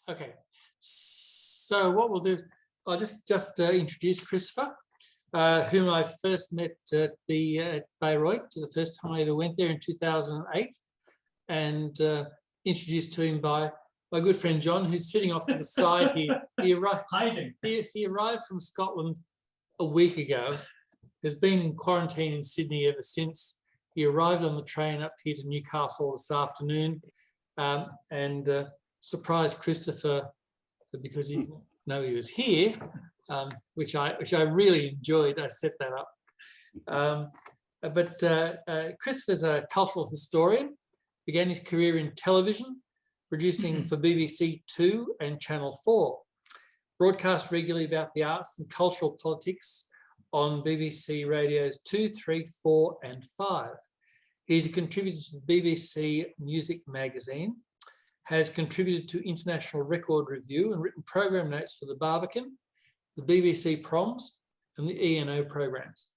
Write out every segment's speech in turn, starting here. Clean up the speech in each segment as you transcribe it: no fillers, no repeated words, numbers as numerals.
Okay, so what we'll do, I'll just introduce Christopher, whom I first met at the Bayreuth the first time I ever went there in 2008, and introduced to him by my good friend John, who's sitting off to the side here. He arrived, hiding. He arrived from Scotland a week ago, has been in quarantine in Sydney ever since. He arrived on the train up here to Newcastle this afternoon, and surprised Christopher because he didn't know he was here, which I really enjoyed. I set that up. But Christopher's a cultural historian, began his career in television, producing for BBC Two and Channel 4, broadcast regularly about the arts and cultural politics on BBC Radios 2, 3, 4 and 5. He's a contributor to the BBC Music magazine, has contributed to International Record Review and written program notes for the Barbican, the BBC Proms and the E&O programs.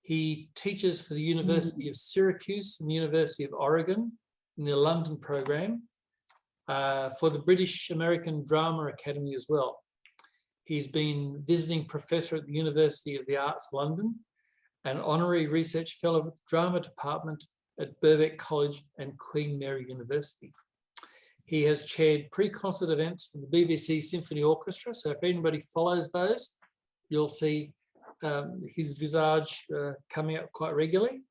He teaches for the University of Syracuse and the University of Oregon in the London program, for the British American Drama Academy as well. He's been visiting professor at the University of the Arts London, an honorary research fellow with the drama department at Birkbeck College and Queen Mary University. He has chaired pre-concert events for the BBC Symphony Orchestra, so if anybody follows those, you'll see his visage coming up quite regularly.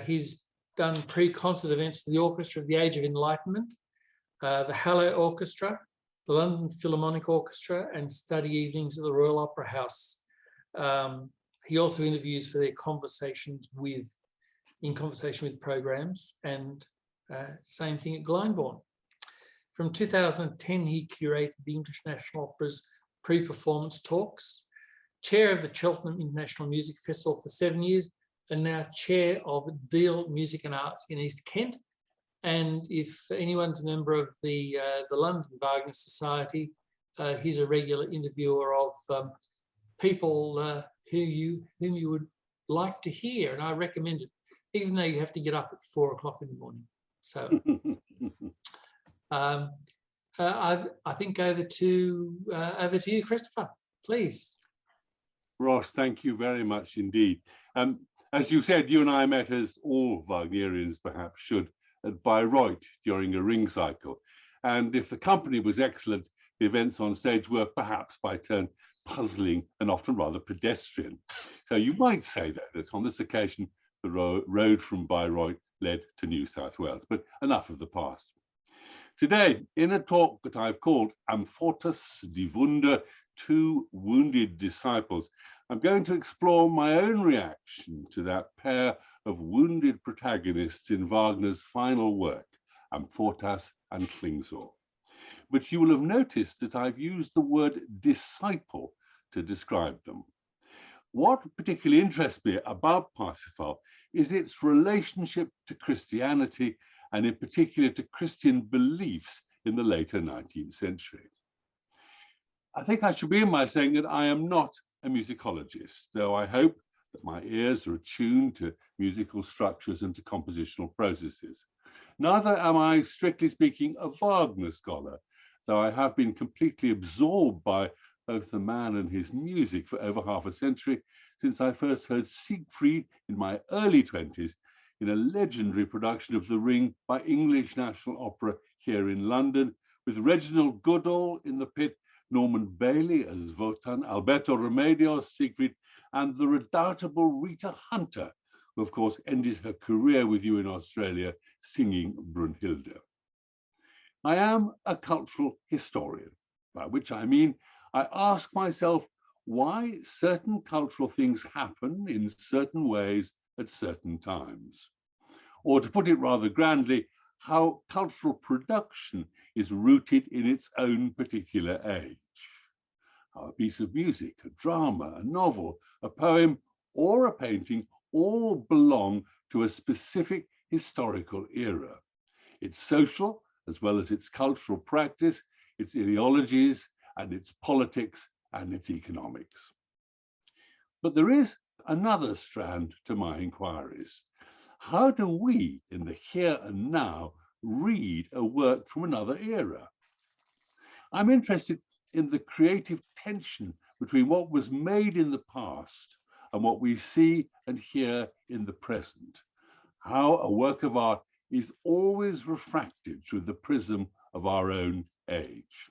He's done pre-concert events for the Orchestra of the Age of Enlightenment, the Halle Orchestra, the London Philharmonic Orchestra, and study evenings at the Royal Opera House. He also interviews for their in conversation with programs, and same thing at Glyndebourne. From 2010, he curated the English National Opera's pre-performance talks, chair of the Cheltenham International Music Festival for 7 years, and now chair of Deal Music and Arts in East Kent. And if anyone's a member of the London Wagner Society, he's a regular interviewer of people whom you would like to hear, and I recommend it, even though you have to get up at 4 o'clock in the morning. So I think over to you, Christopher, please. Ross, thank you very much indeed. As you said, you and I met, as all Wagnerians perhaps should, at Bayreuth during a ring cycle. And if the company was excellent, the events on stage were perhaps by turn puzzling and often rather pedestrian. So you might say that on this occasion, the road from Bayreuth led to New South Wales, but enough of the past. Today, in a talk that I've called Amfortas die Wunde, Two Wounded Disciples, I'm going to explore my own reaction to that pair of wounded protagonists in Wagner's final work, Amfortas and Klingsor. But you will have noticed that I've used the word disciple to describe them. What particularly interests me about Parsifal is its relationship to Christianity, and in particular to Christian beliefs in the later 19th century. I think I should begin by saying that I am not a musicologist, though I hope that my ears are attuned to musical structures and to compositional processes. Neither am I, strictly speaking, a Wagner scholar, though I have been completely absorbed by both the man and his music for over half a century, since I first heard Siegfried in my early 20s in a legendary production of The Ring by English National Opera here in London, with Reginald Goodall in the pit, Norman Bailey as Wotan, Alberto Remedios, Siegfried, and the redoubtable Rita Hunter, who of course ended her career with you in Australia singing Brunhilde. I am a cultural historian, by which I mean I ask myself why certain cultural things happen in certain ways at certain times. Or to put it rather grandly, how cultural production is rooted in its own particular age. How a piece of music, a drama, a novel, a poem, or a painting all belong to a specific historical era. Its social, as well as its cultural practice, its ideologies, and its politics and its economics. But there is another strand to my inquiries. How do we, in the here and now, read a work from another era? I'm interested in the creative tension between what was made in the past and what we see and hear in the present. How a work of art is always refracted through the prism of our own age.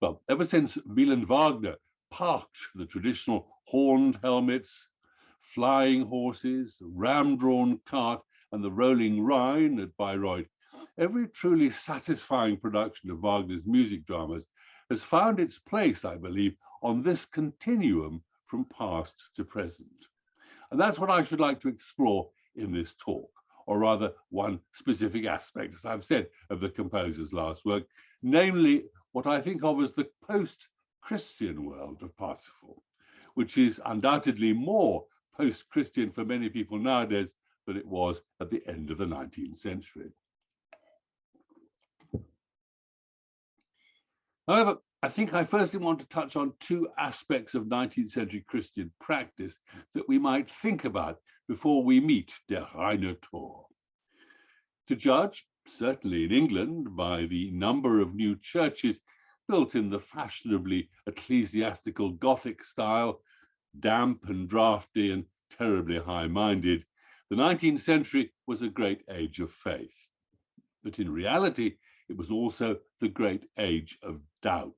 Well, ever since Wieland Wagner parked the traditional horned helmets, flying horses, ram-drawn cart, and the rolling Rhine at Bayreuth, every truly satisfying production of Wagner's music dramas has found its place, I believe, on this continuum from past to present. And that's what I should like to explore in this talk, or rather one specific aspect, as I've said, of the composer's last work, namely what I think of as the post-Christian world of Parsifal, which is undoubtedly more post-Christian for many people nowadays than it was at the end of the 19th century. However, I think I firstly want to touch on two aspects of 19th century Christian practice that we might think about before we meet Der reine Tor. To judge, certainly in England, by the number of new churches built in the fashionably ecclesiastical Gothic style, damp and drafty and terribly high-minded, the 19th century was a great age of faith. But in reality, it was also the great age of doubt.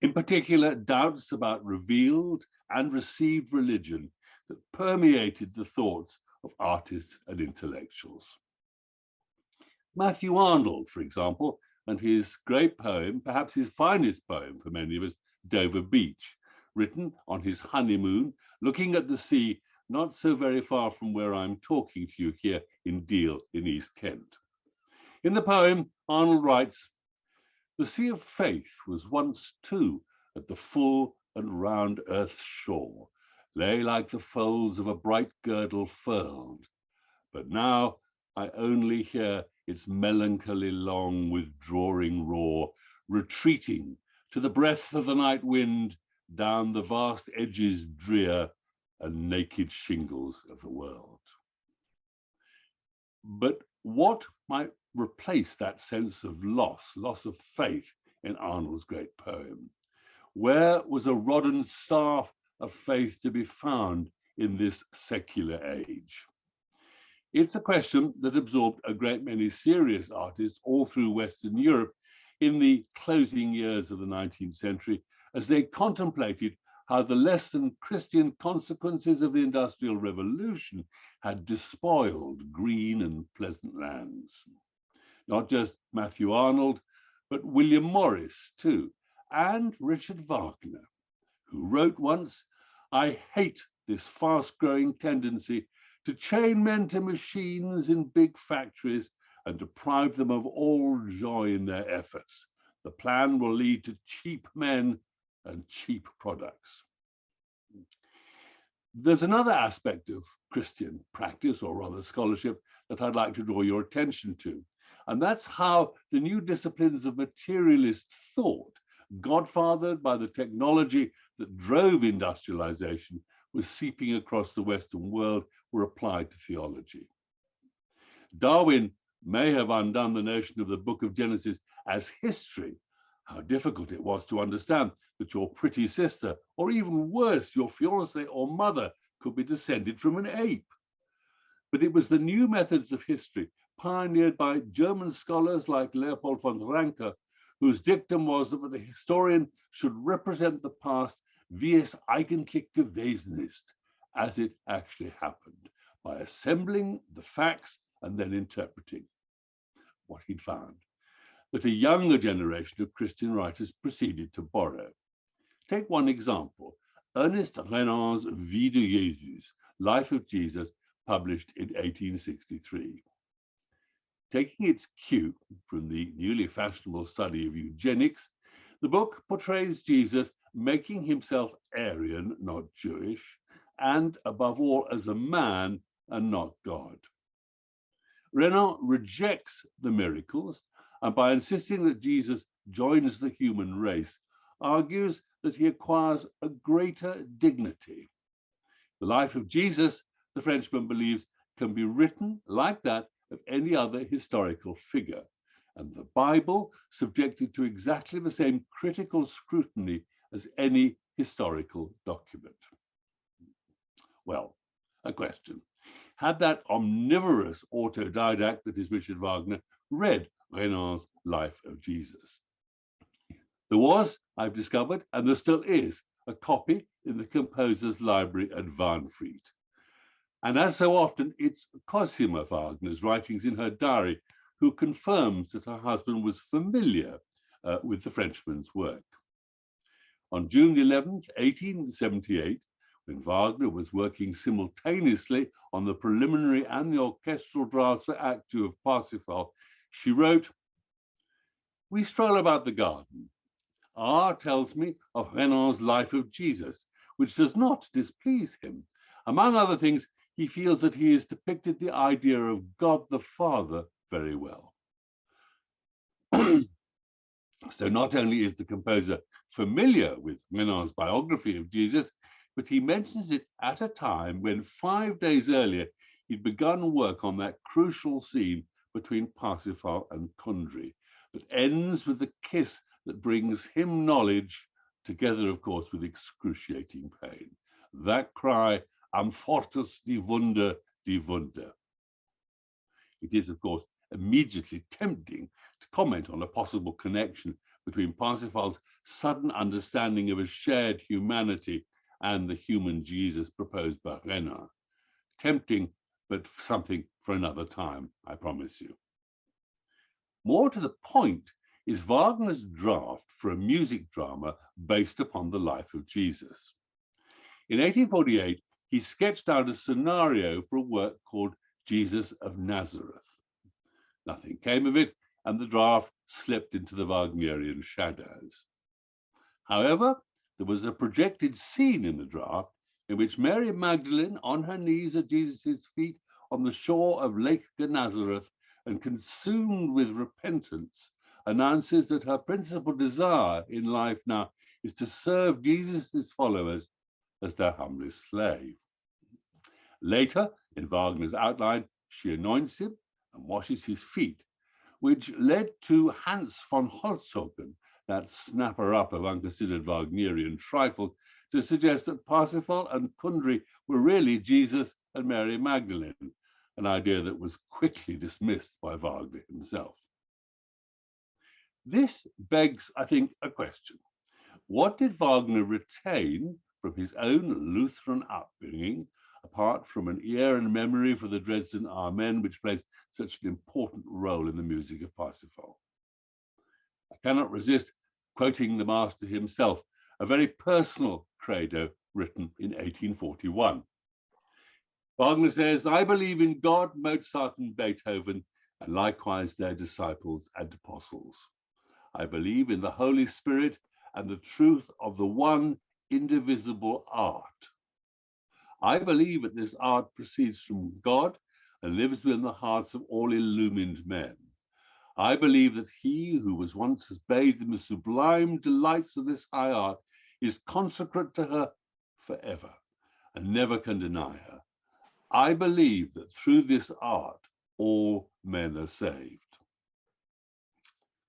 In particular, doubts about revealed and received religion that permeated the thoughts of artists and intellectuals. Matthew Arnold, for example, and his great poem, perhaps his finest poem for many of us, Dover Beach, written on his honeymoon, looking at the sea, not so very far from where I'm talking to you here in Deal in East Kent. In the poem, Arnold writes, "The sea of faith was once too at the full and round earth's shore, lay like the folds of a bright girdle furled. But now I only hear its melancholy long withdrawing roar, retreating to the breath of the night wind down the vast edges drear and naked shingles of the world." But what might replace that sense of loss of faith in Arnold's great poem? Where was a rod and staff of faith to be found in this secular age? It's a question that absorbed a great many serious artists all through Western Europe in the closing years of the 19th century, as they contemplated how the less than Christian consequences of the Industrial Revolution had despoiled green and pleasant lands. Not just Matthew Arnold, but William Morris too, and Richard Wagner, who wrote once, "I hate this fast-growing tendency to chain men to machines in big factories and deprive them of all joy in their efforts. The plan will lead to cheap men and cheap products." There's another aspect of Christian practice, or rather scholarship, that I'd like to draw your attention to. And that's how the new disciplines of materialist thought, godfathered by the technology that drove industrialization, was seeping across the Western world, were applied to theology. Darwin may have undone the notion of the book of Genesis as history. How difficult it was to understand that your pretty sister, or even worse, your fiancée or mother, could be descended from an ape. But it was the new methods of history, pioneered by German scholars like Leopold von Ranke, whose dictum was that the historian should represent the past wie es eigentlich gewesen ist, as it actually happened, by assembling the facts and then interpreting. What he'd found, that a younger generation of Christian writers proceeded to borrow. Take one example, Ernest Renan's Vie de Jésus, Life of Jesus, published in 1863. Taking its cue from the newly fashionable study of eugenics, the book portrays Jesus making himself Aryan, not Jewish, and above all as a man and not God. Renan rejects the miracles, and by insisting that Jesus joins the human race, argues that he acquires a greater dignity. The life of Jesus, the Frenchman believes, can be written like that of any other historical figure, and the Bible subjected to exactly the same critical scrutiny as any historical document. Well, a question. Had that omnivorous autodidact that is Richard Wagner read Renan's Life of Jesus? There was, I've discovered, and there still is, a copy in the composer's library at Wahnfried. And as so often, it's Cosima Wagner's writings in her diary who confirms that her husband was familiar with the Frenchman's work. On June the 11th, 1878, when Wagner was working simultaneously on the preliminary and the orchestral drafts for Act 2 of Parsifal, she wrote, "We stroll about the garden. R tells me of Renan's Life of Jesus, which does not displease him. Among other things, he feels that he has depicted the idea of God the Father very well." So not only is the composer familiar with Renan's biography of Jesus, but he mentions it at a time when 5 days earlier he'd begun work on that crucial scene between Parsifal and Kundry that ends with the kiss that brings him knowledge, together, of course, with excruciating pain. That cry, Amfortas die Wunde, die Wunde. It is, of course, immediately tempting to comment on a possible connection between Parsifal's sudden understanding of a shared humanity and the human Jesus proposed by Renan. Tempting, but something for another time, I promise you. More to the point is Wagner's draft for a music drama based upon the life of Jesus. In 1848, he sketched out a scenario for a work called Jesus of Nazareth. Nothing came of it, and the draft slipped into the Wagnerian shadows. However, there was a projected scene in the draft in which Mary Magdalene, on her knees at Jesus' feet on the shore of Lake Gennesareth and consumed with repentance, announces that her principal desire in life now is to serve Jesus' followers as their humblest slave. Later, in Wagner's outline, she anoints him and washes his feet, which led to Hans von Holzhofen, that snapper-up of unconsidered Wagnerian trifle, to suggest that Parsifal and Kundry were really Jesus and Mary Magdalene, an idea that was quickly dismissed by Wagner himself. This begs, I think, a question. What did Wagner retain from his own Lutheran upbringing, apart from an ear and memory for the Dresden Amen, which plays such an important role in the music of Parsifal? I cannot resist quoting the master himself, a very personal credo written in 1841. Wagner says, "I believe in God, Mozart, and Beethoven, and likewise their disciples and apostles. I believe in the Holy Spirit and the truth of the one indivisible art. I believe that this art proceeds from God and lives within the hearts of all illumined men. I believe that he who was once bathed in the sublime delights of this high art is consecrate to her forever and never can deny her. I believe that through this art, all men are saved."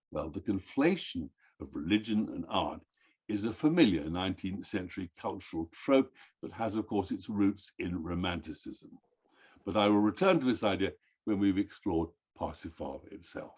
Well, the conflation of religion and art is a familiar 19th century cultural trope that has, of course, its roots in Romanticism. But I will return to this idea when we've explored Parsifal itself.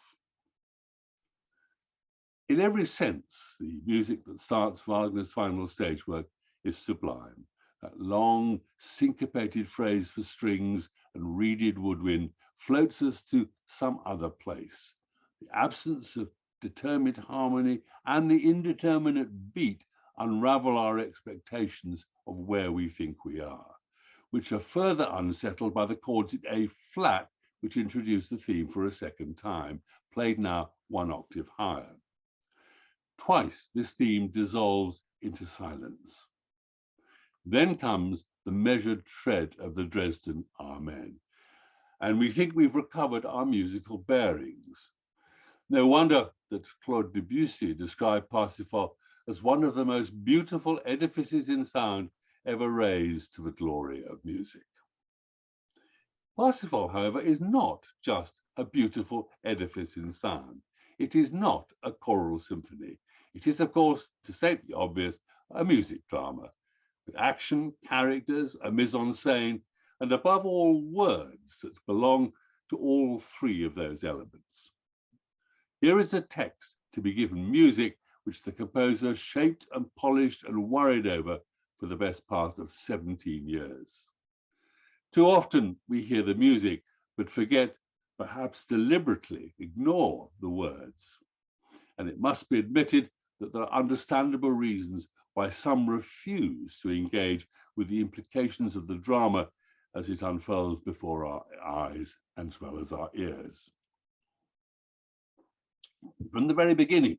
In every sense, the music that starts Wagner's final stage work is sublime. That long, syncopated phrase for strings and reeded woodwind floats us to some other place. The absence of determined harmony and the indeterminate beat unravel our expectations of where we think we are, which are further unsettled by the chords in A flat, which introduce the theme for a second time, played now one octave higher. Twice this theme dissolves into silence. Then comes the measured tread of the Dresden Amen, and we think we've recovered our musical bearings. No wonder that Claude Debussy described Parsifal as one of the most beautiful edifices in sound ever raised to the glory of music. Parsifal, however, is not just a beautiful edifice in sound. it is not a choral symphony. It is, of course, to state the obvious, a music drama, with action, characters, a mise-en-scène, and above all, words that belong to all three of those elements. Here is a text to be given music which the composer shaped and polished and worried over for the best part of 17 years. Too often we hear the music, but forget, perhaps deliberately ignore the words. And it must be admitted that there are understandable reasons why some refuse to engage with the implications of the drama as it unfolds before our eyes as well as our ears. From the very beginning,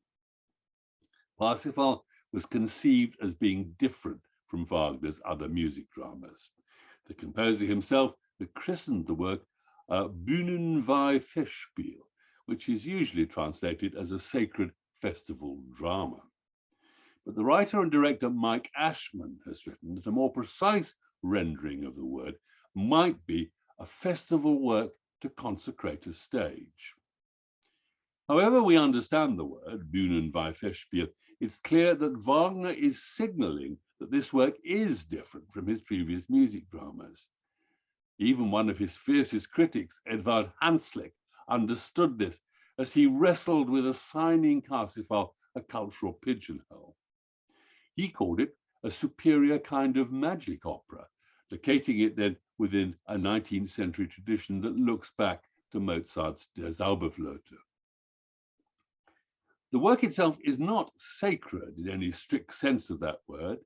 Parsifal was conceived as being different from Wagner's other music dramas. The composer himself had christened the work Bühnenweihfestspiel, which is usually translated as a sacred festival drama. But the writer and director Mike Ashman has written that a more precise rendering of the word might be a festival work to consecrate a stage. However we understand the word Bühnenweihfestspiel, it's clear that Wagner is signaling that this work is different from his previous music dramas. Even one of his fiercest critics, Edvard Hanslick, understood this as he wrestled with assigning Parsifal a cultural pigeonhole. He called it a superior kind of magic opera, locating it then within a 19th century tradition that looks back to Mozart's Der Zauberflöte. The work itself is not sacred in any strict sense of that word,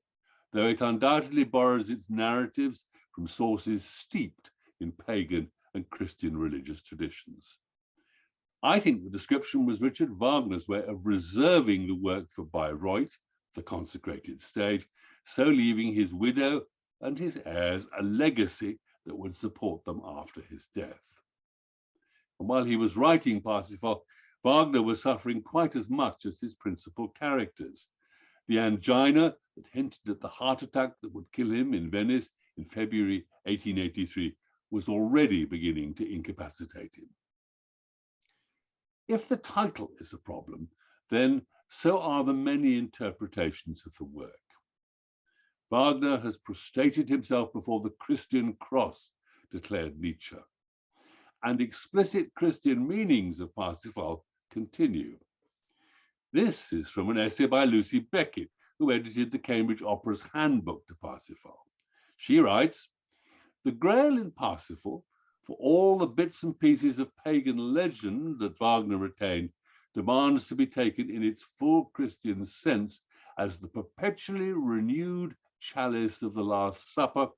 though it undoubtedly borrows its narratives from sources steeped in pagan and Christian religious traditions. I think the description was Richard Wagner's way of reserving the work for Bayreuth, the consecrated stage, so leaving his widow and his heirs a legacy that would support them after his death. And while he was writing Parsifal, Wagner was suffering quite as much as his principal characters. The angina that hinted at the heart attack that would kill him in Venice in February 1883 was already beginning to incapacitate him. If the title is a problem, then so are the many interpretations of the work. Wagner has prostrated himself before the Christian cross, declared Nietzsche, and explicit Christian meanings of Parsifal continue. This is from an essay by Lucy Beckett, who edited the Cambridge Opera's handbook to Parsifal. She writes, "The Grail in Parsifal, for all the bits and pieces of pagan legend that Wagner retained, demands to be taken in its full Christian sense as the perpetually renewed chalice of the Last Supper,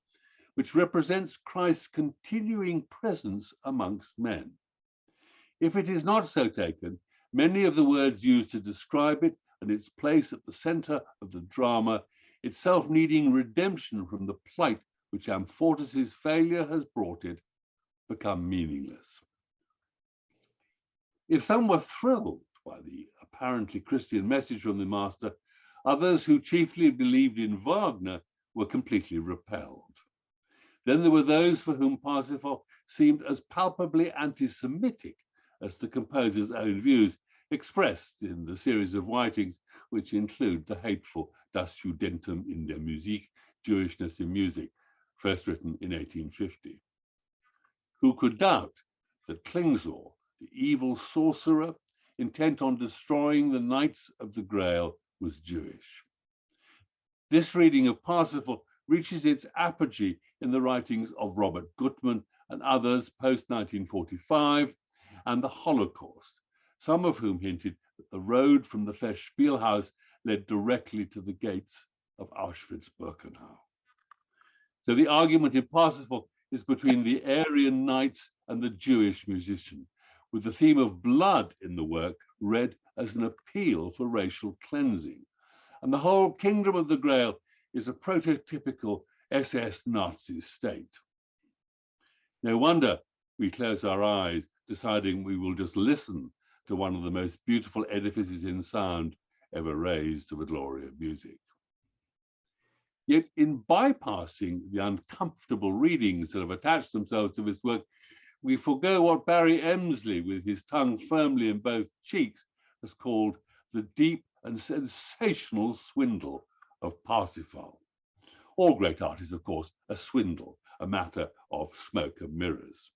which represents Christ's continuing presence amongst men. If it is not so taken, many of the words used to describe it and its place at the center of the drama, itself needing redemption from the plight which Amfortas' failure has brought it, become meaningless." If some were thrilled by the apparently Christian message from the master, others who chiefly believed in Wagner were completely repelled. Then there were those for whom Parsifal seemed as palpably anti-Semitic as the composer's own views, expressed in the series of writings which include the hateful Das Judentum in der Musik, Jewishness in Music, first written in 1850. Who could doubt that Klingsor, the evil sorcerer, intent on destroying the Knights of the Grail, was Jewish? This reading of Parsifal reaches its apogee in the writings of Robert Gutmann and others post-1945, and the Holocaust, some of whom hinted that the road from the Festspielhaus led directly to the gates of Auschwitz-Birkenau. So the argument in Parsifal is between the Aryan knights and the Jewish musician, with the theme of blood in the work read as an appeal for racial cleansing. And the whole kingdom of the Grail is a prototypical SS Nazi state. No wonder we close our eyes, deciding we will just listen to one of the most beautiful edifices in sound ever raised to the glory of music. Yet in bypassing the uncomfortable readings that have attached themselves to this work, we forego what Barry Emsley, with his tongue firmly in both cheeks, has called the deep and sensational swindle of Parsifal. All great art is, of course, a swindle, a matter of smoke and mirrors.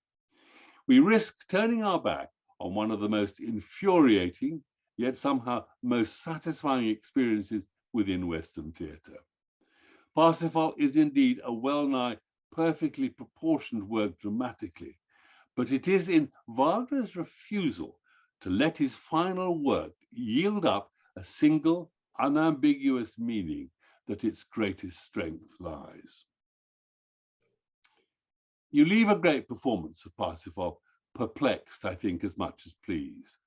We risk turning our back on one of the most infuriating, yet somehow most satisfying experiences within Western theatre. Parsifal is indeed a well-nigh perfectly proportioned work dramatically, but it is in Wagner's refusal to let his final work yield up a single, unambiguous meaning that its greatest strength lies. You leave a great performance of Parsifal perplexed, I think, as much as pleased.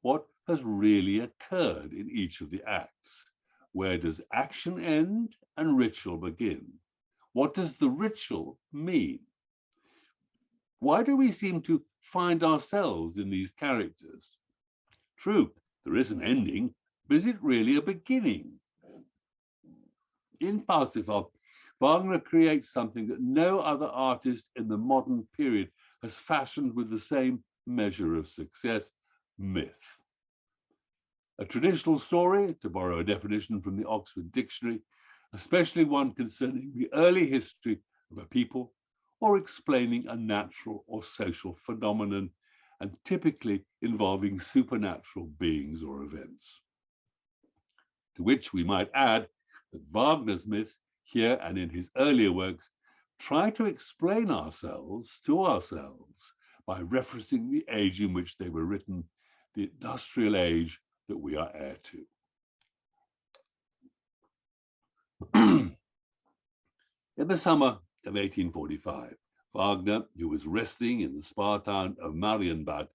What has really occurred in each of the acts? Where does action end and ritual begin? What does the ritual mean? Why do we seem to find ourselves in these characters? True, there is an ending, but is it really a beginning? In Parsifal, Wagner creates something that no other artist in the modern period has fashioned with the same measure of success: myth. A traditional story, to borrow a definition from the Oxford Dictionary, especially one concerning the early history of a people or explaining a natural or social phenomenon, and typically involving supernatural beings or events. To which we might add that Wagner's myths, here and in his earlier works, try to explain ourselves to ourselves by referencing the age in which they were written, the industrial age that we are heir to. In the summer of 1845, Wagner, who was resting in the spa town of Marienbad,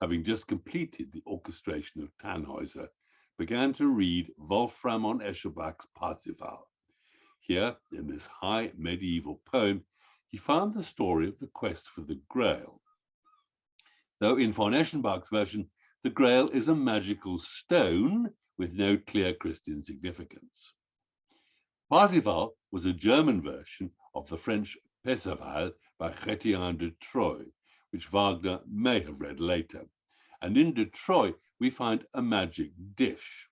having just completed the orchestration of Tannhäuser, began to read Wolfram von Eschenbach's Parsifal. Here, in this high medieval poem, he found the story of the quest for the Grail. Though in von Eschenbach's version, the Grail is a magical stone with no clear Christian significance. Parsifal was a German version of the French Parsifal by Chrétien de Troyes, which Wagner may have read later. And in de Troyes, we find a magic dish.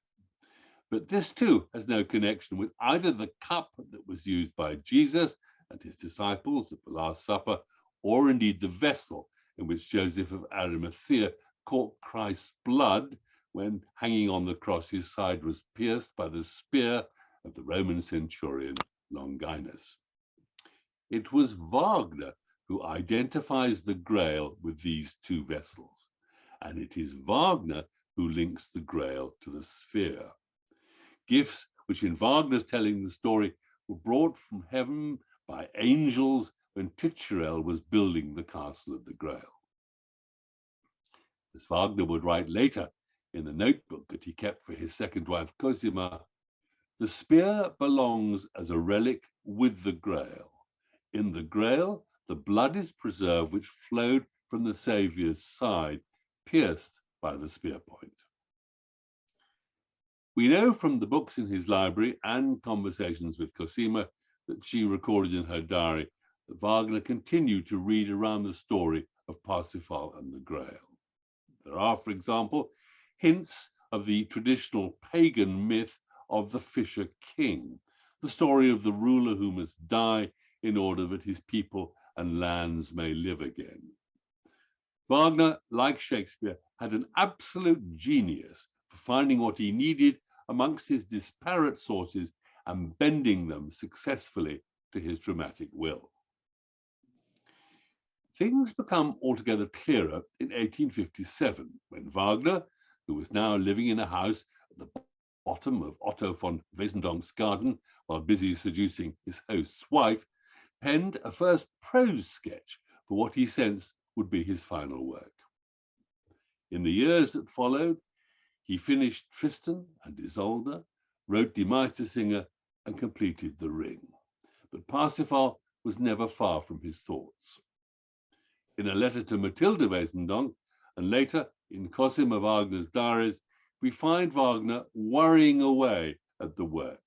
But this too has no connection with either the cup that was used by Jesus and his disciples at the Last Supper, or indeed the vessel in which Joseph of Arimathea caught Christ's blood when, hanging on the cross, his side was pierced by the spear of the Roman centurion Longinus. It was Wagner who identifies the Grail with these two vessels, and it is Wagner who links the Grail to the sphere. Gifts which in Wagner's telling the story were brought from heaven by angels when Ticherel was building the castle of the Grail. As Wagner would write later in the notebook that he kept for his second wife Cosima, the spear belongs as a relic with the Grail. In the Grail, the blood is preserved which flowed from the Saviour's side, pierced by the spear point. We know from the books in his library and conversations with Cosima that she recorded in her diary that Wagner continued to read around the story of Parsifal and the Grail. There are, for example, hints of the traditional pagan myth of the Fisher King, the story of the ruler who must die in order that his people and lands may live again. Wagner, like Shakespeare, had an absolute genius for finding what he needed amongst his disparate sources and bending them successfully to his dramatic will. Things become altogether clearer in 1857, when Wagner, who was now living in a house at the bottom of Otto von Wesendonk's garden while busy seducing his host's wife, penned a first prose sketch for what he sensed would be his final work. In the years that followed, he finished Tristan and Isolde, wrote Die Meistersinger, and completed The Ring. But Parsifal was never far from his thoughts. In a letter to Matilda Wesendonck, and later in Cosima Wagner's diaries, we find Wagner worrying away at the work,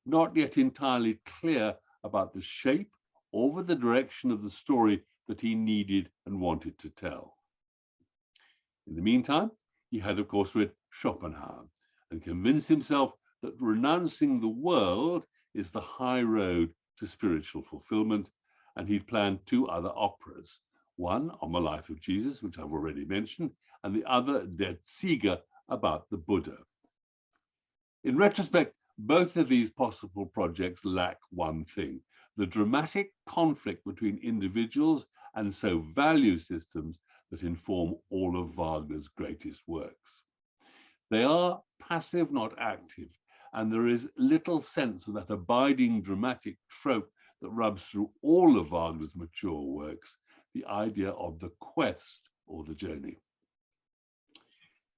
not yet entirely clear about the shape or the direction of the story that he needed and wanted to tell. In the meantime, he had, of course, read Schopenhauer and convinced himself that renouncing the world is the high road to spiritual fulfillment, and he'd planned two other operas, one on the life of Jesus, which I've already mentioned, and the other, Der Zieger, about the Buddha. In retrospect, both of these possible projects lack one thing: the dramatic conflict between individuals and so value systems that inform all of Wagner's greatest works. They are passive, not active, and there is little sense of that abiding dramatic trope that rubs through all of Wagner's mature works, the idea of the quest or the journey.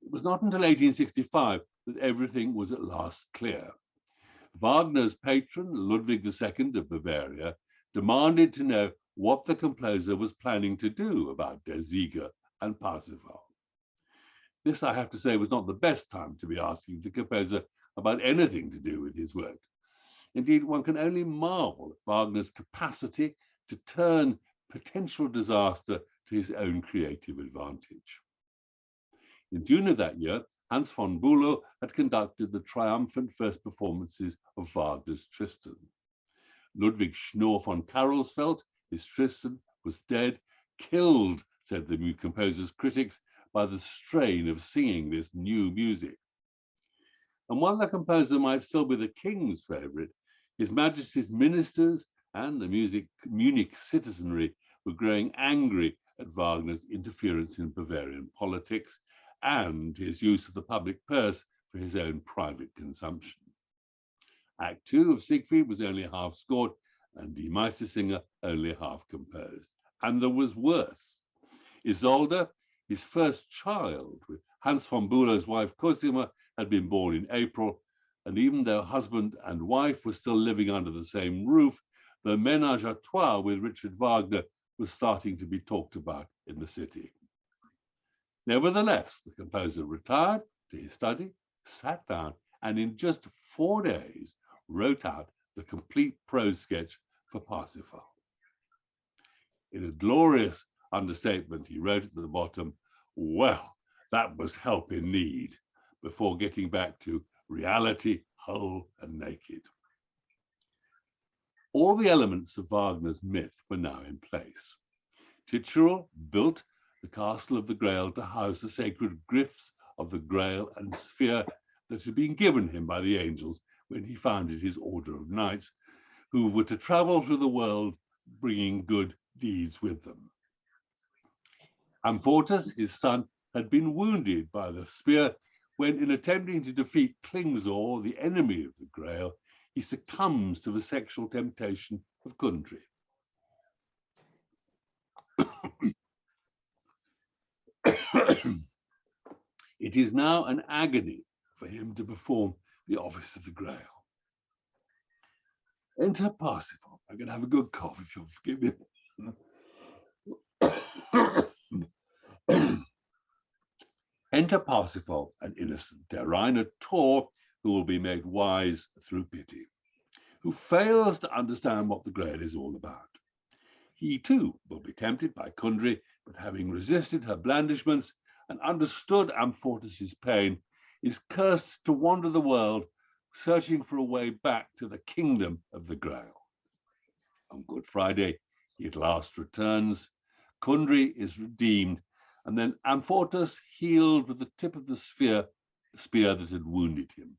It was not until 1865 that everything was at last clear. Wagner's patron, Ludwig II of Bavaria, demanded to know what the composer was planning to do about Der Zieger and Parsifal. This, I have to say, was not the best time to be asking the composer about anything to do with his work. Indeed, one can only marvel at Wagner's capacity to turn potential disaster to his own creative advantage. In June of that year, Hans von Bülow had conducted the triumphant first performances of Wagner's Tristan. Ludwig Schnorr von Karelsfeld, his Tristan, was dead, killed, said the new composer's critics, by the strain of singing this new music. And while the composer might still be the king's favorite, His Majesty's ministers and the Munich citizenry were growing angry at Wagner's interference in Bavarian politics and his use of the public purse for his own private consumption. Act 2 of Siegfried was only half scored and Die Meistersinger only half composed. And there was worse. Isolde, his first child with Hans von Bülow's wife Cosima, had been born in April, and even though husband and wife were still living under the same roof, the ménage à trois with Richard Wagner was starting to be talked about in the city. Nevertheless, the composer retired to his study, sat down, and in just 4 days wrote out the complete prose sketch for Parsifal. In a glorious understatement, he wrote at the bottom, "Well, that was help in need," before getting back to reality, whole and naked. All the elements of Wagner's myth were now in place. Titurel built the Castle of the Grail to house the sacred gifts of the Grail and sphere that had been given him by the angels when he founded his order of knights, who were to travel through the world bringing good deeds with them. Amfortas, his son, had been wounded by the spear when, in attempting to defeat Klingsor, the enemy of the Grail, he succumbs to the sexual temptation of Kundry. It is now an agony for him to perform the office of the Grail. Enter Parsifal. I'm going to have a good cough if you'll forgive me. Enter Parsifal, an innocent Deriner Tor who will be made wise through pity, who fails to understand what the Grail is all about. He too will be tempted by Kundry, but having resisted her blandishments and understood Amfortas' pain, is cursed to wander the world, searching for a way back to the kingdom of the Grail. On Good Friday, he at last returns. Kundry is redeemed, and then Amfortas healed with the tip of the spear that had wounded him.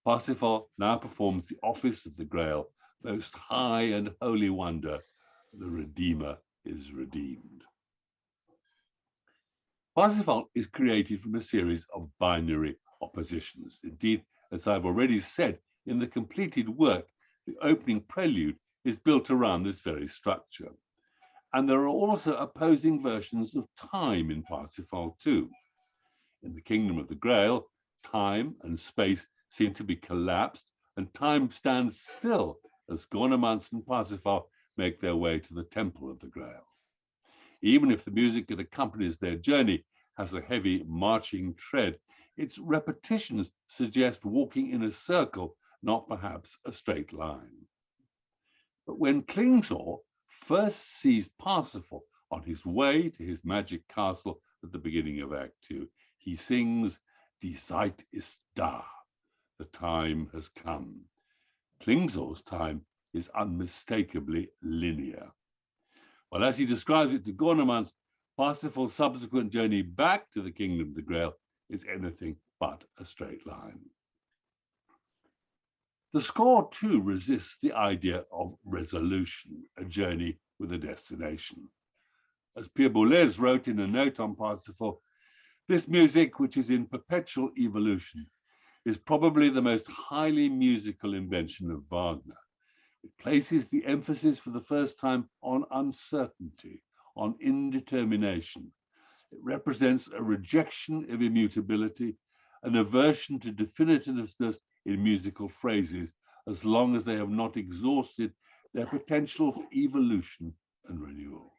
Parsifal now performs the office of the Grail, most high and holy wonder. The Redeemer is redeemed. Parsifal is created from a series of binary oppositions. Indeed, as I've already said, in the completed work, the opening prelude is built around this very structure. And there are also opposing versions of time in Parsifal too. In the Kingdom of the Grail, time and space seem to be collapsed, and time stands still as Gornemans and Parsifal make their way to the Temple of the Grail. Even if the music that accompanies their journey has a heavy marching tread, its repetitions suggest walking in a circle, not perhaps a straight line. But when Klingsor first sees Parsifal on his way to his magic castle at the beginning of Act 2, He sings, Die Zeit ist da, the time has come. Klingsor's time is unmistakably linear. Well, as he describes it to Gornemanz, Parsifal's subsequent journey back to the Kingdom of the Grail is anything but a straight line. The score too resists the idea of resolution, a journey with a destination. As Pierre Boulez wrote in a note on Parsifal, this music, which is in perpetual evolution, is probably the most highly musical invention of Wagner. It places the emphasis for the first time on uncertainty, on indetermination. It represents a rejection of immutability, an aversion to definitiveness in musical phrases, as long as they have not exhausted their potential for evolution and renewal.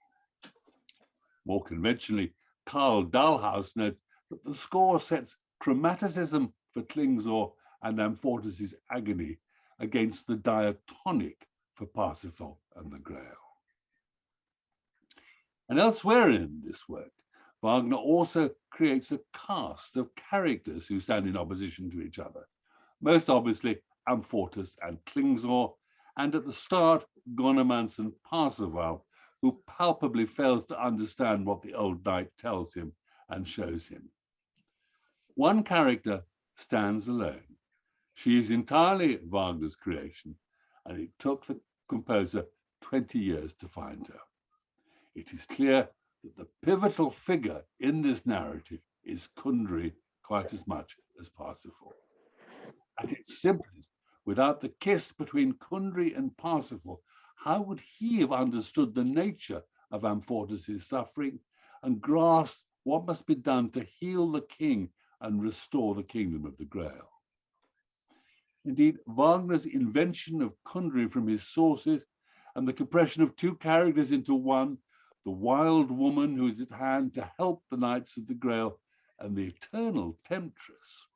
More conventionally, Karl Dahlhaus notes that the score sets chromaticism for Klingsor and Amfortas' agony against the diatonic for Parsifal and the Grail. And elsewhere in this work, Wagner also creates a cast of characters who stand in opposition to each other, most obviously Amfortas and Klingsor, and at the start, Gornemanz and Parsifal, who palpably fails to understand what the old knight tells him and shows him. One character stands alone. She is entirely Wagner's creation, and it took the composer 20 years to find her. It is clear that the pivotal figure in this narrative is Kundry quite as much as Parsifal. At its simplest, without the kiss between Kundry and Parsifal, how would he have understood the nature of Amfortas' suffering and grasped what must be done to heal the king and restore the Kingdom of the Grail? Indeed, Wagner's invention of Kundry from his sources and the compression of two characters into one, the wild woman who is at hand to help the Knights of the Grail and the eternal temptress,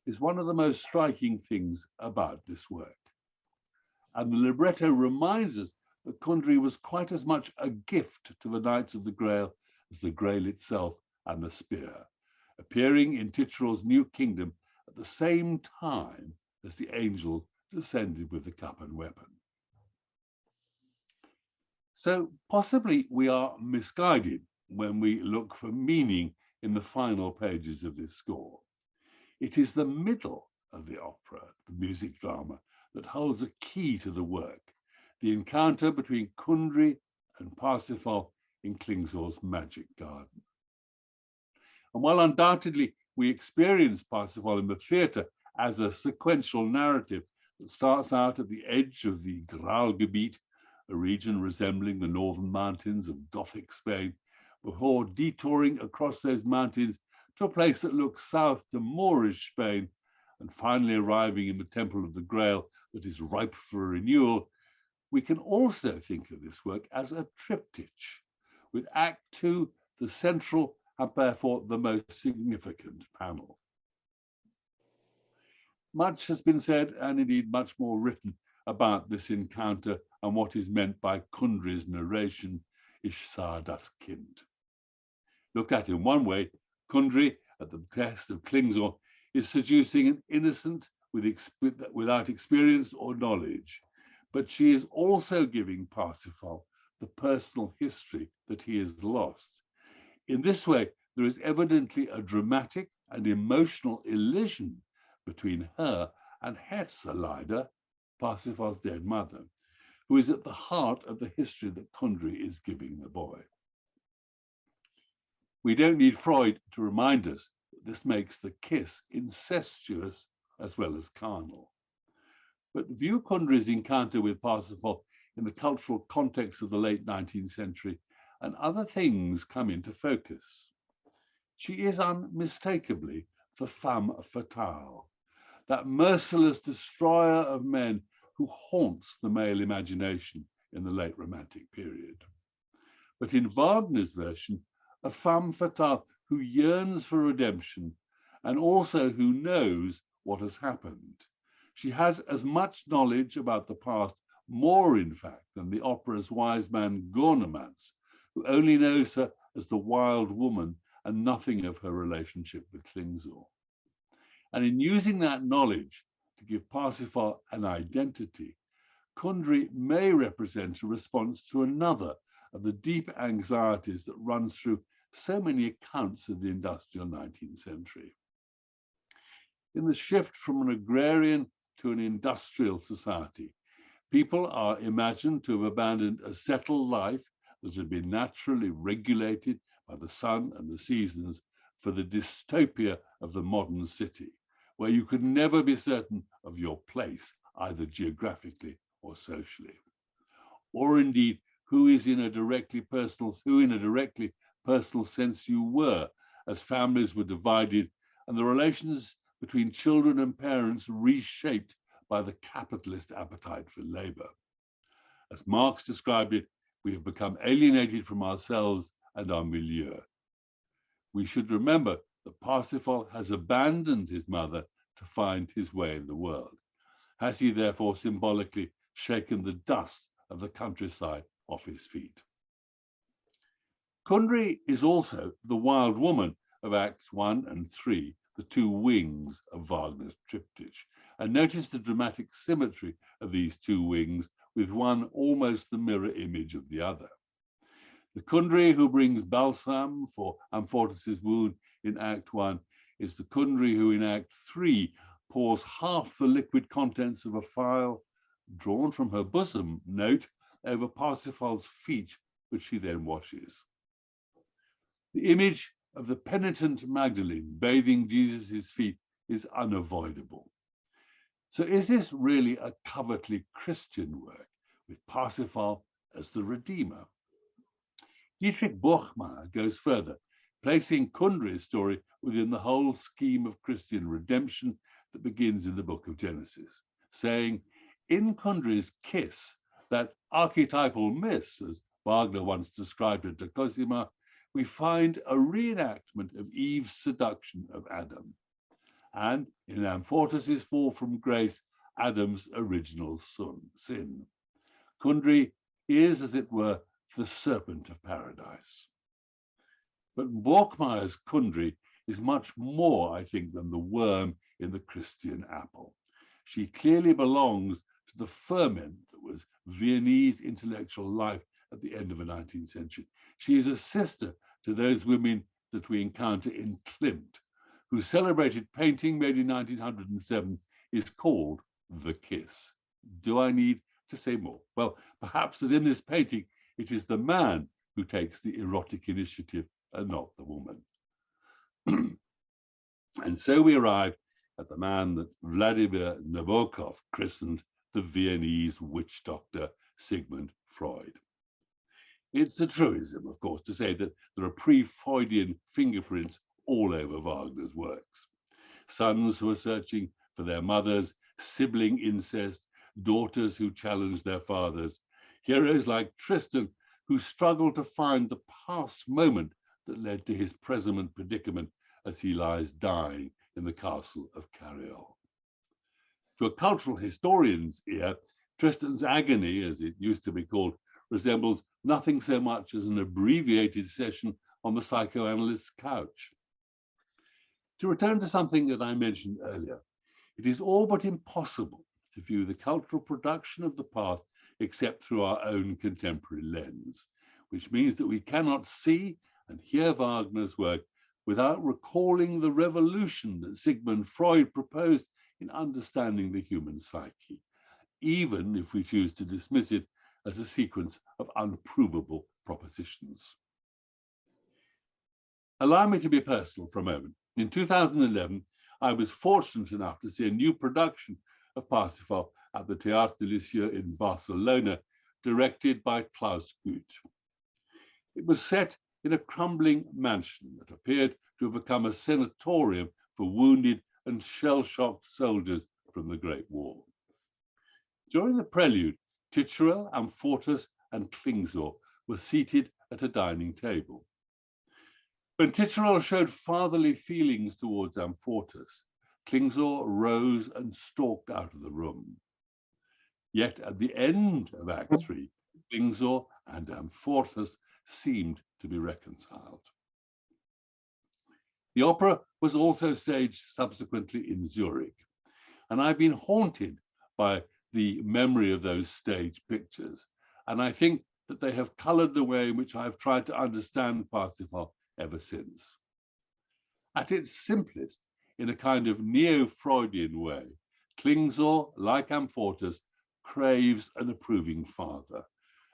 is one of the most striking things about this work. And the libretto reminds us that Kundry was quite as much a gift to the Knights of the Grail as the Grail itself and the spear, appearing in Tichelor's new kingdom at the same time as the angel descended with the cup and weapon. So possibly we are misguided when we look for meaning in the final pages of this score. It is the middle of the opera, the music drama, that holds a key to the work, the encounter between Kundry and Parsifal in Klingsor's magic garden. And while undoubtedly we experience Parsifal in the theatre as a sequential narrative that starts out at the edge of the Graalgebiet, a region resembling the northern mountains of Gothic Spain, before detouring across those mountains to a place that looks south to Moorish Spain, and finally arriving in the Temple of the Grail that is ripe for renewal, we can also think of this work as a triptych, with Act 2 the central and therefore the most significant panel. Much has been said, and indeed much more written, about this encounter and what is meant by Kundry's narration, Ich sah das Kind. Looked at in one way, Kundry, at the behest of Klingsor, is seducing an innocent without experience or knowledge, but she is also giving Parsifal the personal history that he has lost. In this way, there is evidently a dramatic and emotional elision between her and Herzeleida, Parsifal's dead mother, who is at the heart of the history that Kundry is giving the boy. We don't need Freud to remind us that this makes the kiss incestuous as well as carnal. But view Kundry's encounter with Parsifal in the cultural context of the late 19th century, and other things come into focus. She is unmistakably the femme fatale, that merciless destroyer of men who haunts the male imagination in the late Romantic period. But in Wagner's version, a femme fatale who yearns for redemption and also who knows what has happened. She has as much knowledge about the past, more in fact, than the opera's wise man Gornemanz, who only knows her as the wild woman and nothing of her relationship with Klingsor. And in using that knowledge to give Parsifal an identity, Kundry may represent a response to another of the deep anxieties that runs through so many accounts of the industrial 19th century. In the shift from an agrarian to an industrial society, people are imagined to have abandoned a settled life that had been naturally regulated by the sun and the seasons for the dystopia of the modern city, where you could never be certain of your place, either geographically or socially. Or indeed, who in a directly personal sense you were, as families were divided and the relations between children and parents reshaped by the capitalist appetite for labor. As Marx described it, we have become alienated from ourselves and our milieu. We should remember that Parsifal has abandoned his mother to find his way in the world. Has he therefore symbolically shaken the dust of the countryside off his feet? Kundry is also the wild woman of Acts 1 and 3, the two wings of Wagner's triptych. And notice the dramatic symmetry of these two wings, with one almost the mirror image of the other. The Kundry who brings balsam for Amfortas' wound in Act 1 is the Kundry who in Act 3 pours half the liquid contents of a phial drawn from her bosom, note, over Parsifal's feet, which she then washes. The image of the penitent Magdalene bathing Jesus' feet is unavoidable. So is this really a covertly Christian work, with Parsifal as the Redeemer? Dietrich Borchmeier goes further, placing Kundry's story within the whole scheme of Christian redemption that begins in the book of Genesis, saying, in Kundry's kiss, that archetypal miss, as Wagner once described it to Cosima, we find a reenactment of Eve's seduction of Adam, and in Amfortas' fall from grace, Adam's original sin. Kundry is, as it were, the serpent of paradise. But Borchmeier's Kundry is much more, I think, than the worm in the Christian apple. She clearly belongs to the ferment that was Viennese intellectual life at the end of the 19th century. She is a sister to those women that we encounter in Klimt, whose celebrated painting made in 1907 is called The Kiss. Do I need to say more? Well, perhaps that in this painting, it is the man who takes the erotic initiative and not the woman. And so we arrive at the man that Vladimir Nabokov christened the Viennese witch doctor, Sigmund Freud. It's a truism, of course, to say that there are pre-Freudian fingerprints all over Wagner's works. Sons who are searching for their mothers, sibling incest, daughters who challenge their fathers, heroes like Tristan who struggle to find the past moment that led to his present predicament as he lies dying in the castle of Cariol. To a cultural historian's ear, Tristan's agony, as it used to be called, resembles nothing so much as an abbreviated session on the psychoanalyst's couch. To return to something that I mentioned earlier, it is all but impossible to view the cultural production of the past except through our own contemporary lens, which means that we cannot see and hear Wagner's work without recalling the revolution that Sigmund Freud proposed in understanding the human psyche, even if we choose to dismiss it as a sequence of unprovable propositions. Allow me to be personal for a moment. In 2011, I was fortunate enough to see a new production of Parsifal at the Teatre de Lisieux in Barcelona, directed by Klaus Guth. It was set in a crumbling mansion that appeared to have become a sanatorium for wounded and shell-shocked soldiers from the Great War. During the prelude, Ticherel, Amfortas and Klingsor were seated at a dining table. When Ticherel showed fatherly feelings towards Amfortas, Klingsor rose and stalked out of the room. Yet at the end of Act 3, Klingsor and Amfortas seemed to be reconciled. The opera was also staged subsequently in Zurich, and I've been haunted by the memory of those stage pictures, and I think that they have colored the way in which I've tried to understand Parsifal ever since. At its simplest, in a kind of neo-Freudian way, Klingsor, like Amfortas, craves an approving father,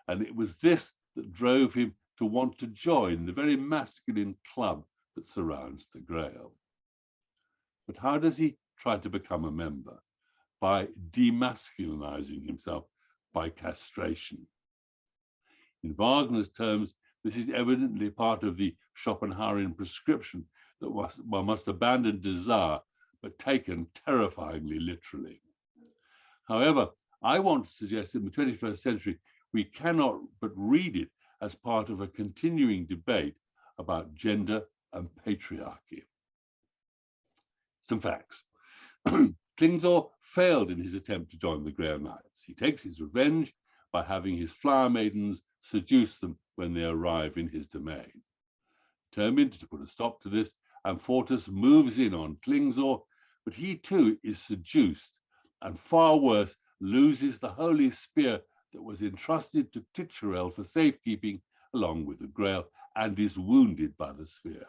and it was this that drove him to want to join the very masculine club that surrounds the Grail. But how does he try to become a member? By demasculinizing himself by castration. In Wagner's terms, this is evidently part of the Schopenhauerian prescription that one must abandon desire, but taken terrifyingly literally. However, I want to suggest in the 21st century, we cannot but read it as part of a continuing debate about gender and patriarchy. Some facts. Klingsor failed in his attempt to join the Grail Knights. He takes his revenge by having his flower maidens seduce them when they arrive in his domain. Determined to put a stop to this, Amfortas moves in on Klingsor, but he too is seduced and, far worse, loses the holy spear that was entrusted to Titurel for safekeeping along with the Grail, and is wounded by the spear.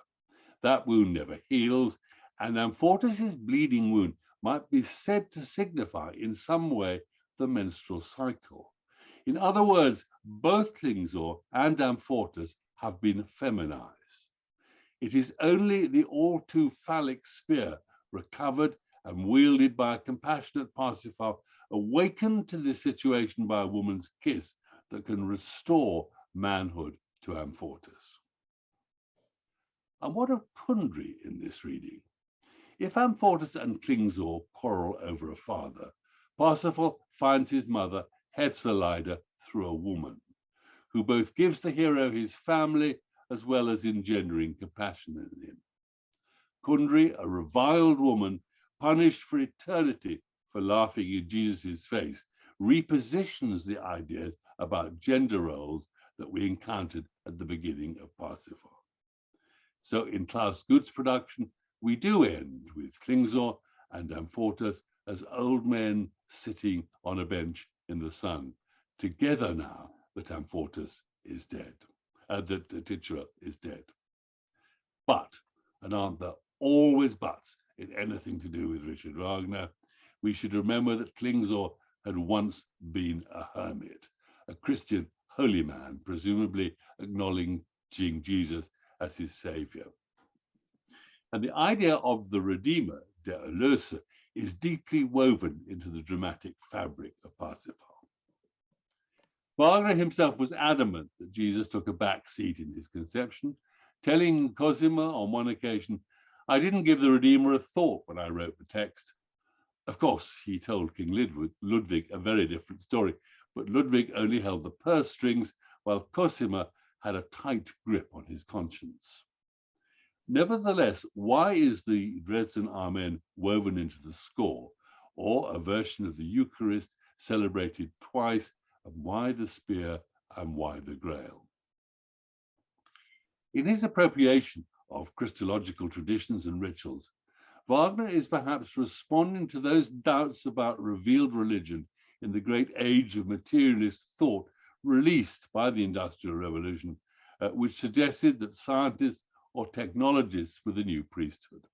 That wound never heals, and Amfortas' bleeding wound might be said to signify in some way the menstrual cycle. In other words, both Klingsor and Amfortas have been feminized. It is only the all too phallic spear, recovered and wielded by a compassionate Parsifal, awakened to this situation by a woman's kiss, that can restore manhood to Amfortas. And what of Kundry in this reading? If Amfortas and Klingsor quarrel over a father, Parsifal finds his mother, Hetzerleide, through a woman, who both gives the hero his family as well as engendering compassion in him. Kundry, a reviled woman, punished for eternity for laughing in Jesus' face, repositions the ideas about gender roles that we encountered at the beginning of Parsifal. So in Klaus Guth's production, we do end with Klingsor and Amfortas as old men sitting on a bench in the sun, together now that Amfortas is dead, that Titurel is dead. But, and aren't there always buts in anything to do with Richard Wagner, we should remember that Klingsor had once been a hermit, a Christian holy man, presumably acknowledging Jesus as his savior. And the idea of the Redeemer, der Erlöser, is deeply woven into the dramatic fabric of Parsifal. Wagner himself was adamant that Jesus took a back seat in his conception, telling Cosima on one occasion, "I didn't give the Redeemer a thought when I wrote the text." Of course, he told King Ludwig a very different story, but Ludwig only held the purse strings, while Cosima had a tight grip on his conscience. Nevertheless, why is the Dresden Amen woven into the score, or a version of the Eucharist celebrated twice, and why the spear and why the Grail? In his appropriation of Christological traditions and rituals, Wagner is perhaps responding to those doubts about revealed religion in the great age of materialist thought released by the Industrial Revolution, which suggested that scientists or technologists were the new priesthood.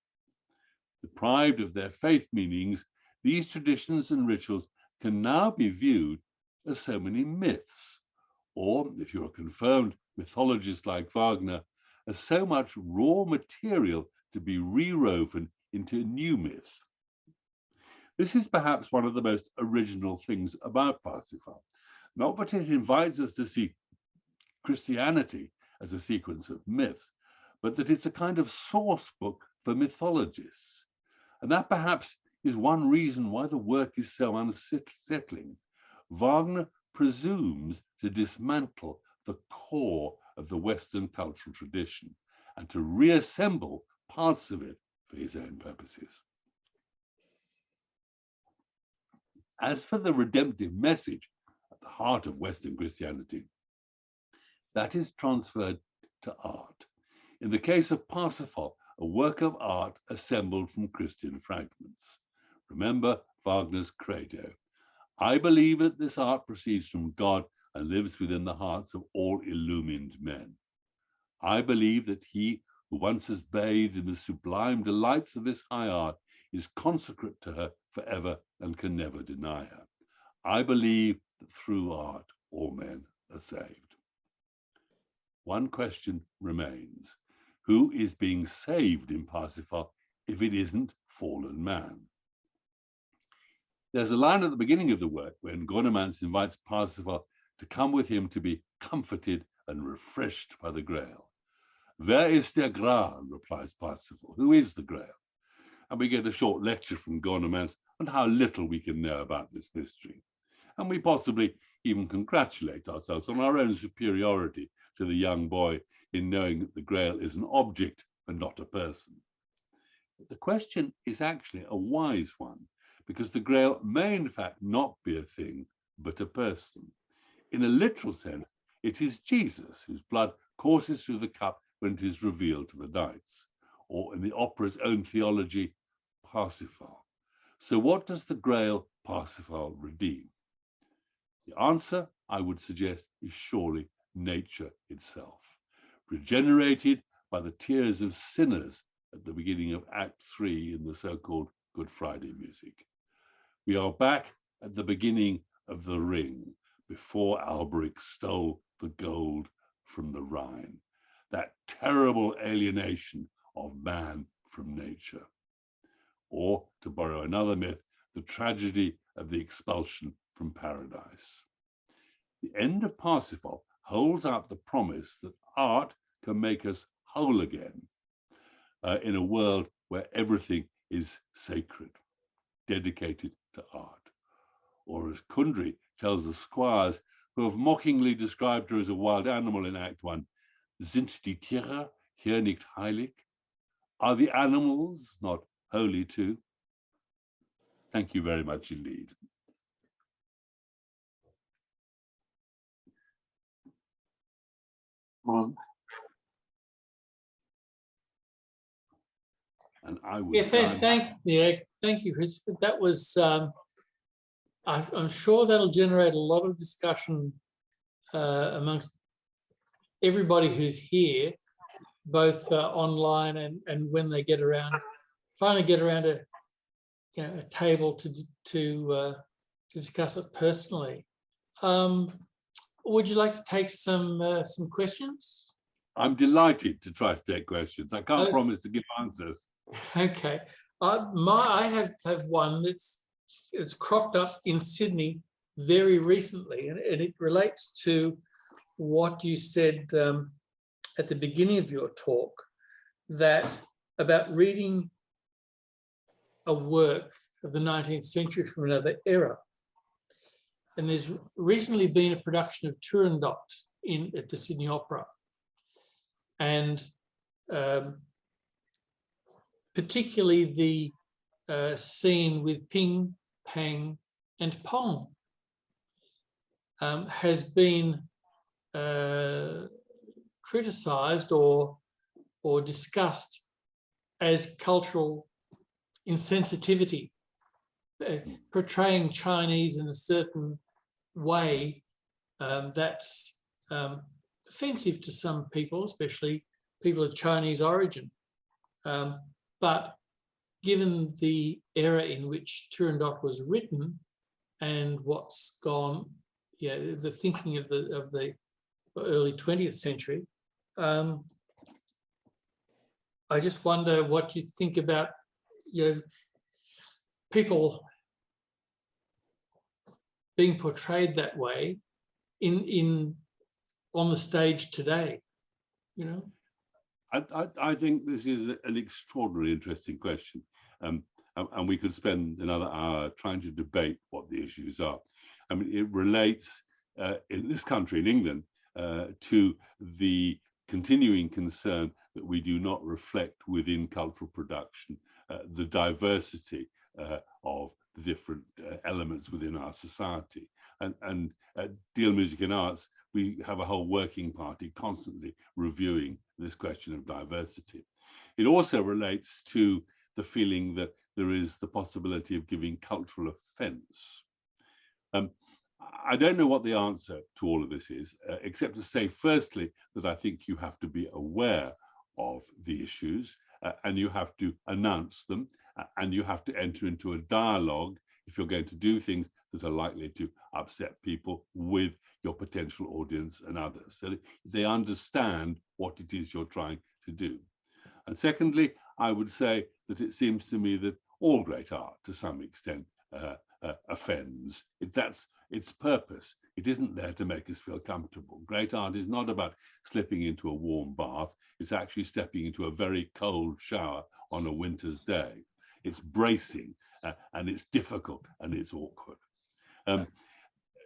Deprived of their faith meanings, these traditions and rituals can now be viewed as so many myths, or, if you're a confirmed mythologist like Wagner, as so much raw material to be rewoven into new myths. This is perhaps one of the most original things about Parsifal, not that it invites us to see Christianity as a sequence of myths, but that it's a kind of source book for mythologists. And that perhaps is one reason why the work is so unsettling. Wagner presumes to dismantle the core of the Western cultural tradition and to reassemble parts of it for his own purposes. As for the redemptive message at the heart of Western Christianity, that is transferred to art. In the case of Parsifal, a work of art assembled from Christian fragments. Remember Wagner's credo. I believe that this art proceeds from God and lives within the hearts of all illumined men. I believe that he who once has bathed in the sublime delights of this high art is consecrate to her forever and can never deny her. I believe that through art all men are saved. One question remains. Who is being saved in Parsifal if it isn't fallen man? There's a line at the beginning of the work when Gornemans invites Parsifal to come with him to be comforted and refreshed by the Grail. Wer ist der Graal? Replies Parsifal. Who is the Grail? And we get a short lecture from Gornemans on how little we can know about this mystery. And we possibly even congratulate ourselves on our own superiority to the young boy in knowing that the Grail is an object and not a person. But the question is actually a wise one, because the Grail may in fact not be a thing, but a person. In a literal sense, it is Jesus whose blood courses through the cup when it is revealed to the knights, or in the opera's own theology, Parsifal. So what does the Grail Parsifal redeem? The answer, I would suggest, is surely nature itself, regenerated by the tears of sinners at the beginning of Act 3 in the so-called Good Friday music. We are back at the beginning of the Ring, before Alberic stole the gold from the Rhine, that terrible alienation of man from nature. Or, to borrow another myth, the tragedy of the expulsion from paradise. The end of Parsifal holds out the promise that art can make us whole again in a world where everything is sacred, dedicated to art. Or as Kundry tells the squires, who have mockingly described her as a wild animal in Act 1, sind die Tiere hier nicht heilig? Are the animals not holy too? Thank you very much indeed. And I would thank you, Christopher. That was I'm sure that'll generate a lot of discussion amongst everybody who's here, both online and when they get around, finally get around a table to discuss it personally. Would you like to take some questions? I'm delighted to try to take questions. I can't promise to give answers. Okay, I have one it's cropped up in Sydney very recently, and it relates to what you said at the beginning of your talk, that about reading a work of the 19th century from another era. And there's recently been a production of Turandot at the Sydney Opera, and particularly the scene with Ping, Pang, and Pong has been criticised or discussed as cultural insensitivity, portraying Chinese in a certain way that's offensive to some people, especially people of Chinese origin. But given the era in which Turandot was written and what's gone, the thinking of the early 20th century, I just wonder what you think about people being portrayed that way on the stage today, I think this is an extraordinarily interesting question, and we could spend another hour trying to debate what the issues are. I mean, it relates in this country, in England, to the continuing concern that we do not reflect within cultural production the diversity of the different elements within our society. And Deal Music and Arts, we have a whole working party constantly reviewing this question of diversity. It also relates to the feeling that there is the possibility of giving cultural offence. I don't know what the answer to all of this is, except to say, firstly, that I think you have to be aware of the issues and you have to announce them and you have to enter into a dialogue if you're going to do things that are likely to upset people with your potential audience and others, so they understand what it is you're trying to do. And secondly, I would say that it seems to me that all great art, to some extent, offends. That's its purpose. It isn't there to make us feel comfortable. Great art is not about slipping into a warm bath. It's actually stepping into a very cold shower on a winter's day. It's bracing and it's difficult and it's awkward.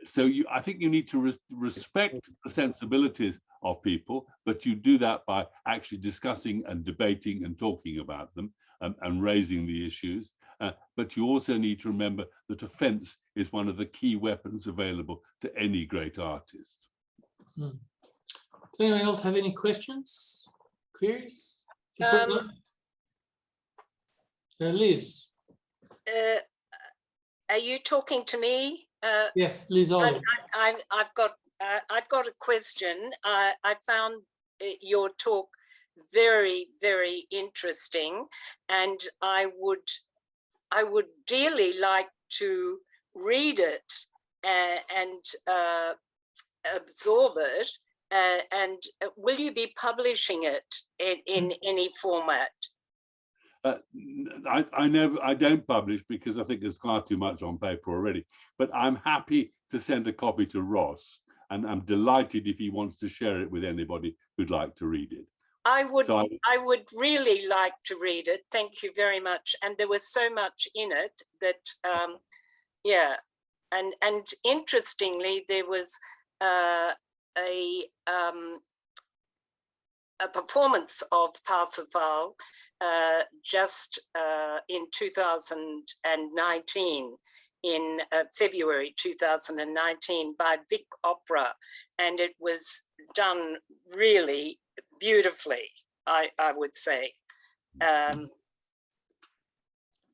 So I think you need to respect the sensibilities of people, but you do that by actually discussing and debating and talking about them and raising the issues. But you also need to remember that offence is one of the key weapons available to any great artist. Does anyone else have any questions, queries? Liz. Are you talking to me? Yes, Liz Ollie. I've got a question. I found your talk very, very interesting, and I would dearly like to read it and absorb it. And will you be publishing it in any format? I don't publish because I think there's far too much on paper already, but I'm happy to send a copy to Ross, and I'm delighted if he wants to share it with anybody who'd like to read it. I would really like to read it. Thank you very much. And there was so much in it that, yeah. And interestingly, there was a performance of Parsifal just in 2019, in February 2019 by Vic Opera, and it was done really beautifully, I would say.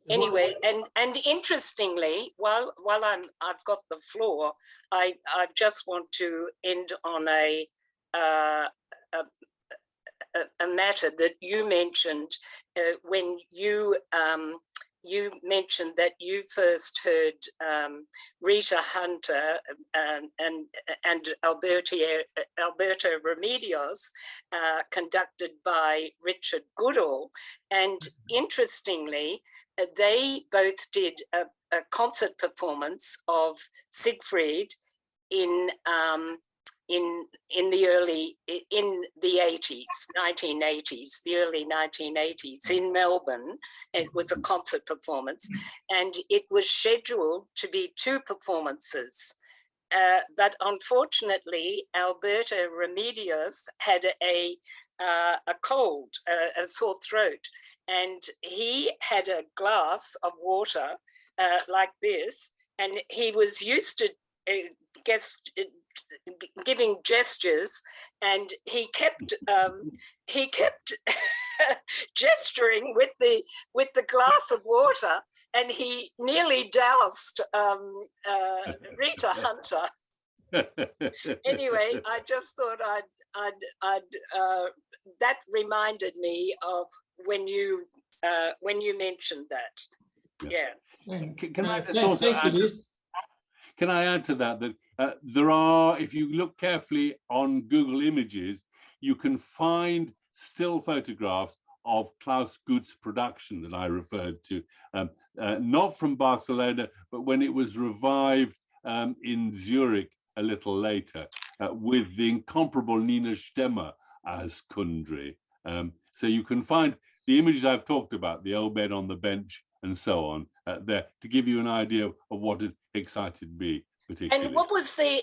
Anyway, and interestingly, while I've got the floor, I just want to end on a matter that you mentioned when you mentioned that you first heard Rita Hunter and Alberto Remedios conducted by Richard Goodall. And interestingly, they both did a concert performance of Siegfried in the 1980s, the early 1980s in Melbourne. It was a concert performance, and it was scheduled to be 2 performances. But unfortunately, Alberto Remedios had a cold, a sore throat, and he had a glass of water like this, and he was used to giving gestures, and he kept gesturing with the glass of water, and he nearly doused Rita Hunter. Anyway, I just thought that reminded me of when you mentioned that. Yeah. Can I just also add? Can I add to that there are, if you look carefully on Google Images, you can find still photographs of Klaus Guth's production that I referred to, not from Barcelona, but when it was revived in Zurich a little later, with the incomparable Nina Stemmer as Kundry. So you can find the images I've talked about, the old man on the bench and so on, there, to give you an idea of what had excited me particularly. And what was the,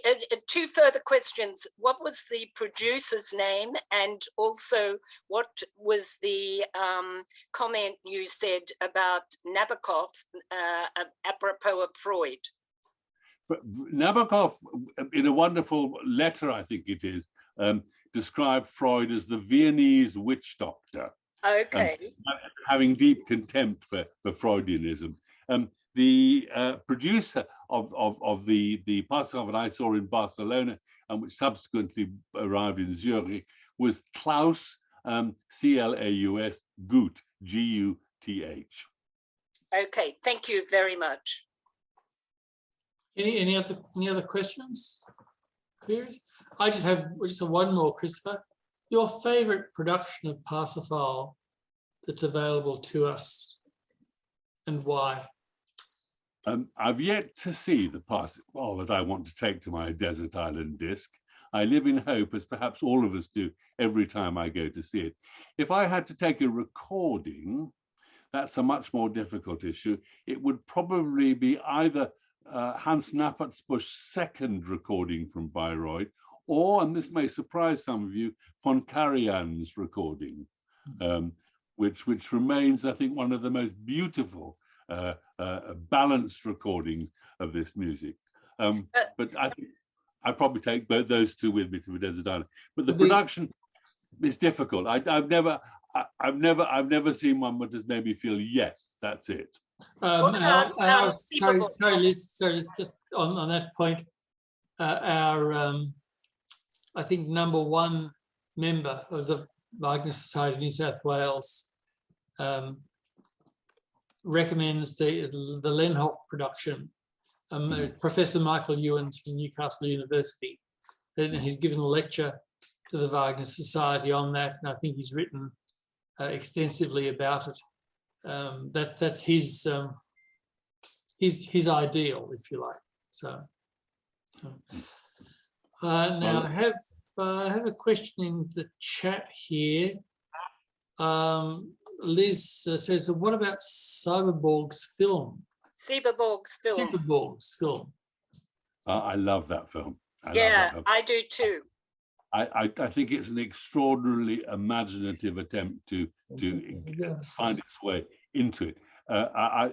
2 further questions, what was the producer's name, and also what was the comment you said about Nabokov apropos of Freud? Nabokov, in a wonderful letter, I think it is, described Freud as the Viennese witch doctor. Okay. Having deep contempt for Freudianism. The producer of the Parsifal that I saw in Barcelona, and which subsequently arrived in Zurich, was Klaus, C-L-A-U-S, Guth, G-U-T-H. Okay, thank you very much. Any other questions? Queries? I just have one more, Christopher. Your favourite production of Parsifal that's available to us, and why? I've yet to see the Parsifal that I want to take to my desert island disc. I live in hope, as perhaps all of us do, every time I go to see it. If I had to take a recording, that's a much more difficult issue. It would probably be either Hans Nappertsbusch's second recording from Bayreuth, or, and this may surprise some of you, von Karajan's recording, which remains, I think, one of the most beautiful balanced recordings of this music. But I think I'd probably take both those two with me to the desert island. But the production is difficult. I've never seen one that has made me feel, yes, that's it. Sorry, Liz, just on that point, I think #1 member of the Wagner Society of New South Wales recommends the Lenhoff production. Professor Michael Ewens from Newcastle University, and he's given a lecture to the Wagner Society on that, and I think he's written extensively about it. That's his ideal, if you like. So now I have a question in the chat here. Liz says, what about Cyberborg's film? Cyberborg's film. I love that film. I do too. I think it's an extraordinarily imaginative attempt to find its way into it. I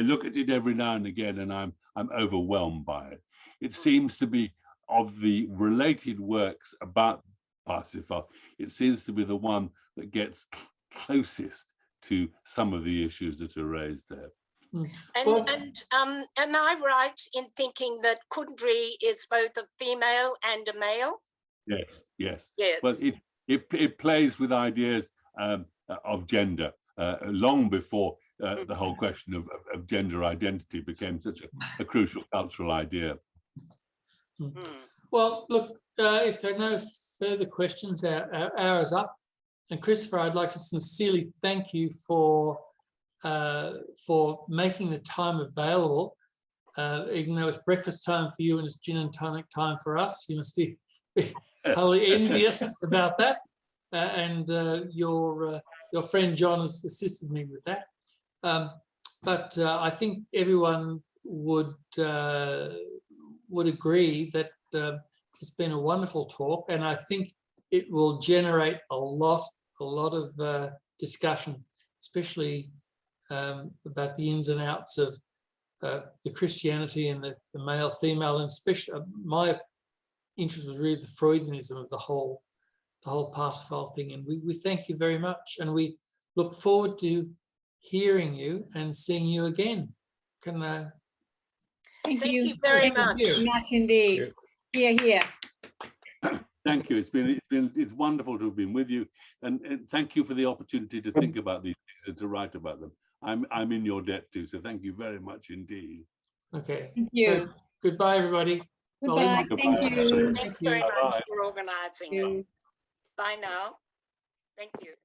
look at it every now and again, and I'm overwhelmed by it. It seems to be, of the related works about Parsifal, it seems to be the one that gets closest to some of the issues that are raised there. And am I right in thinking that Kundry is both a female and a male? Yes. Well, it plays with ideas of gender long before the whole question of gender identity became such a crucial cultural idea. Well, look, if there are no further questions, our hour is up. And Christopher, I'd like to sincerely thank you for making the time available. Even though it's breakfast time for you and it's gin and tonic time for us, you must be wholly envious about that. And your friend John has assisted me with that. But I think everyone would agree that it's been a wonderful talk, and I think it will generate a lot of discussion, especially about the ins and outs of the Christianity and the male-female, and especially my interest was really the Freudianism of the whole Parsifal thing. And we thank you very much, and we look forward to hearing you and seeing you again. Thank you very much. Much indeed. Here. Thank you. It's wonderful to have been with you, and thank you for the opportunity to think about these things and to write about them. I'm in your debt too, so thank you very much indeed. Okay. Thank you. Goodbye, everybody. Goodbye. Thank you. Thanks very much for organising it. Bye now. Thank you.